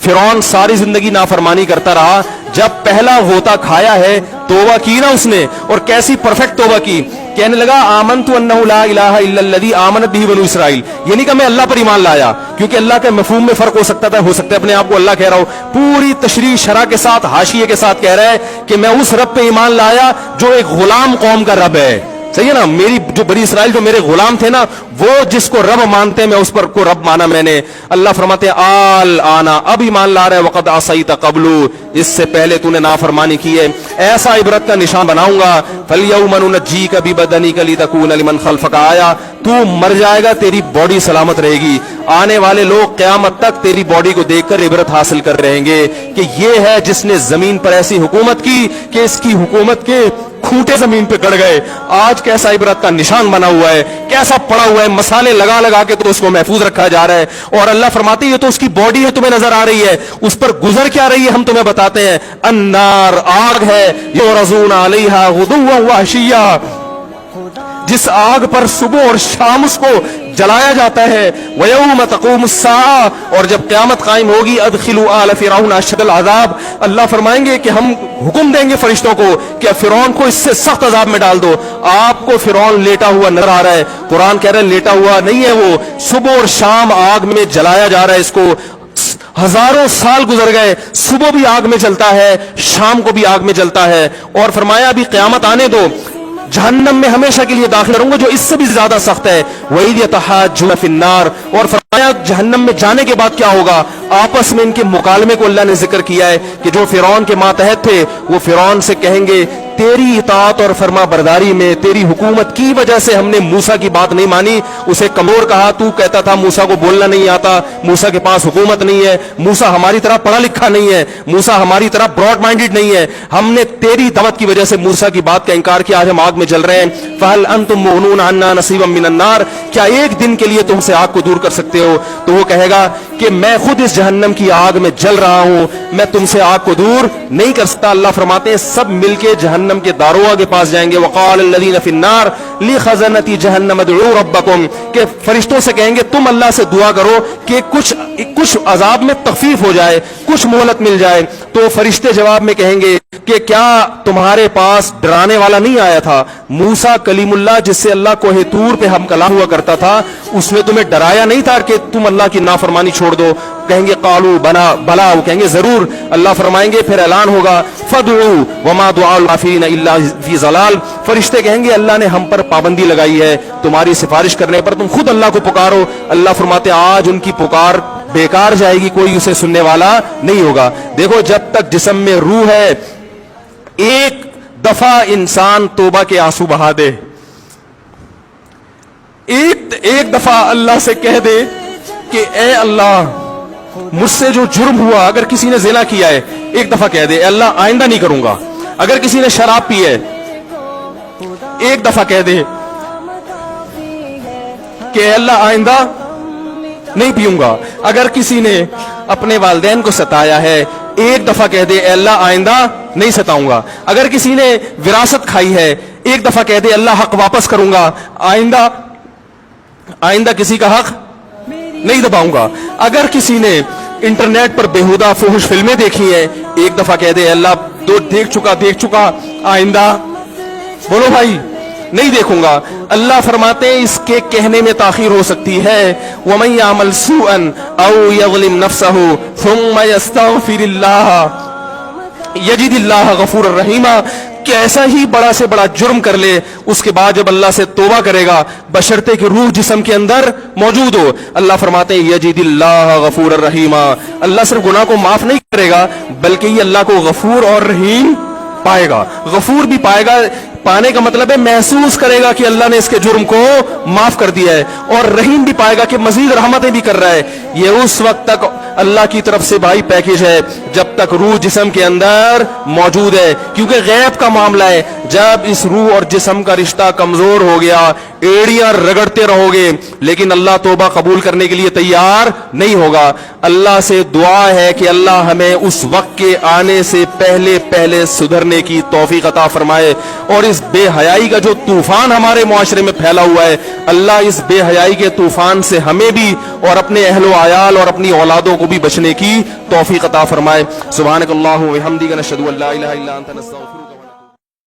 फिरौन सारी जिंदगी नाफरमानी करता रहा, जब पहला होता खाया है तौबा की ना उसने, और कैसी परफेक्ट तौबा की, कहने लगा आमनतु अन्नहु ला इलाहा इल्लल्लज़ी आमनत बिही बनु इसराइल। ये नहीं कहा मैं अल्लाह पर ईमान लाया, क्योंकि अल्लाह के मफहूम में फर्क हो सकता था, हो सकता है अपने आप को अल्लाह कह रहा हो, पूरी तशरीह शरह के साथ हाशिये के साथ कह रहा है कि मैं उस रब पे ईमान लाया जो एक गुलाम कौम का रब है। सही है ना, मेरी जो बनी इसराइल जो मेरे गुलाम थे ना, वो जिसको रब मानते हैं मैं उस पर को रब माना मैंने। अल्लाह फरमाते हैं आल आना, अब ईमान ला रहा है, वक़द असैत क़ब्लु, इससे पहले तूने नाफरमानी की है, ऐसा इबरत का निशान बनाऊंगा। फल्यौम नुनज्जीका बिबदनिका लितकूना लिमन खल्फका आया, तू मर जाएगा तेरी बॉडी सलामत रहेगी, आने वाले लोग क़यामत तक तेरी बॉडी को देखकर इबरत हासिल कर रहेंगे कि ये है जिसने जमीन पर ऐसी हुकूमत की कि इसकी हुकूमत के खूंटे जमीन पे गड़ गए। आज कैसा इबरत का निशान बना हुआ है, कैसा पड़ा हुआ है, मसाले लगा लगा के तो उसको महफूज रखा जा रहा है। और अल्लाह फरमाती है ये तो उसकी बॉडी है, तुम्हें नजर आ रही है, उस पर गुजर क्या रही है हम तुम्हें बताते हैं। अन्नार, आग है, युरज़ून अलैहा गुदुव्वन व अशिय्या, जिस आग पर सुबह और शाम उसको जलाया जाता है। वयौम तक़ूमुस्साअ, और जब क़यामत कायम होगी, अदखिलू आल फ़िरऔन अशद्दल अज़ाब, अल्लाह फरमाएंगे कि हम हुक्म देंगे फरिश्तों को कि फ़िरौन को इससे सख्त अजाब में डाल दो। आपको फ़िरौन लेटा हुआ नजर आ रहा है, कुरान कह रहा है लेटा हुआ नहीं है, वो सुबह और शाम आग में जलाया जा रहा है इसको। हजारों साल गुजर गए, सुबह भी आग में जलता है, शाम को भी आग में जलता है। और फरमाया अभी क़यामत आने दो, जहन्नम में हमेशा के लिए दाखिल रहूंगा जो इससे भी ज्यादा सख्त है। वही यतहाज्जुन फिन्नार, और फरमाया जहन्नम में जाने के बाद क्या होगा, आपस में इनके मुकालमे को अल्लाह ने जिक्र किया है कि जो फिरौन के मातहत थे वो फिरौन से कहेंगे तेरी इताअत और फरमा बरदारी में, तेरी हुकूमत की वजह से हमने मूसा की बात नहीं मानी। उसे कमजोर कहा, तू कहता था मूसा को बोलना नहीं आता, मूसा के पास हुकूमत नहीं है, मूसा हमारी तरह पढ़ा लिखा नहीं है, मूसा हमारी तरह ब्रॉड माइंडेड नहीं है, हमने तेरी दावत की वजह से मूसा की बात का इंकार किया, आज हम आग में जल रहे हैं। फहल अंतुम मुगनून अन्ना नसीबम मिनन नार, क्या एक दिन के लिए तुमसे आग को दूर कर सकते हो? तो वो कहेगा कि मैं खुद इस जहन्नम की आग में जल रहा हूं, मैं तुमसे आग को दूर नहीं कर सकता। अल्लाह फरमाते हैं सब मिलके जहन्नम के दारोगा के पास जाएंगे। वक़ाल लल्लज़ीना फ़िन्नार लिख़ज़नती जहन्नम उदऊ रब्बकुम, के फरिश्तों से कहेंगे तुम अल्लाह से दुआ करो कि कुछ अजाब में तखफीफ हो जाए, कुछ मोहलत मिल जाए। तो फरिश्ते जवाब में कहेंगे कि क्या तुम्हारे पास डराने वाला नहीं आया था? मूसा कलीमुल्लाह जिससे अल्लाह कोहे तूर पे हम कलाम हुआ करता था, उसने तुम्हें डराया नहीं था कि तुम अल्लाह की नाफरमानी छोड़ दो? कहेंगे कालू बना बला, वो कहेंगे जरूर। अल्लाह फरमाएंगे फिर ऐलान होगा फदउ वमा दुआउल काफिरीन इल्ला फी ज़लाल, फरिश्ते कहेंगे अल्लाह ने हम पर पाबंदी लगाई है, तुम्हारी सिफारिश करने पर तुम खुद अल्लाह को पुकारो। अल्लाह फरमाते आज उनकी पुकार बेकार जाएगी, कोई उसे सुनने वाला नहीं होगा। देखो जब तक जिस्म में रूह है, एक दफा इंसान तौबा के आंसू बहा दे, एक दफा अल्लाह से कह दे कि ए अल्लाह मुझसे जो जुर्म हुआ, अगर किसी ने ज़िना किया है एक दफा कह दे अल्लाह आइंदा नहीं करूंगा। अगर किसी ने शराब पी है एक दफा कह दे कि अल्लाह आइंदा नहीं पीऊंगा। अगर किसी ने अपने वालिदैन को सताया है एक दफा कह दे अल्लाह आइंदा नहीं सताऊंगा। अगर किसी ने विरासत खाई है एक दफा कह दे अल्लाह हक वापस करूंगा, आइंदा किसी का हक नहीं दबाऊंगा। अगर किसी ने इंटरनेट पर बेहुदा फुहश फिल्में देखी हैं एक दफा कह दे अल्लाह तो देख चुका आइंदा बोलो भाई नहीं देखूंगा। अल्लाह फरमाते हैं इसके कहने में ताखीर हो सकती है। वमन यामल सूअन औ यज़लिम नफ्सहु सुम्मा यस्तगफिरिल्लाह यजिदिल्लाह गफूरर रहीमा, कि ऐसा ही बड़ा से बड़ा जुर्म कर ले, उसके बाद जब अल्लाह से तौबा करेगा बशर्ते कि रूह जिस्म के अंदर मौजूद हो, अल्लाह फरमाते हैं यजिदिल्लाह गफूरर रहीमा, अल्लाह सिर्फ गुनाह को माफ नहीं करेगा बल्कि ये अल्लाह को गफूर और रहीम पाएगा। गफूर भी पाएगा, पाने का मतलब है महसूस करेगा कि अल्लाह ने इसके जुर्म को माफ कर दिया है, और रहीम भी पाएगा कि मजीद रहमतें भी कर रहा है। ये उस वक्त तक अल्लाह की तरफ से भाई पैकेज है जब जब तक रूह जिस्म के अंदर मौजूद है, क्योंकि गैब का मामला है। जब इस रूह और जिस्म का रिश्ता कमजोर हो गया, एड़ियां रगड़ते रहोगे, लेकिन अल्लाह तौबा कबूल करने के लिए तैयार नहीं होगा। अल्लाह से दुआ है कि अल्लाह हमें उस वक्त के आने से पहले पहले सुधरने की तौफीक अता फरमाए, और इस बेहयाई का जो तूफान हमारे मुआशरे में फैला हुआ है, अल्लाह इस बेहयाई के तूफान से हमें भी और अपने अहलो आयाल और अपनी औलादों को भी बचने की तौफीक अता फरमाए। सुब्हानकल्लाहु व बिहम्दिका नशहदु अल्ला इलाहा इल्ला अंता नस्तगफिरुका।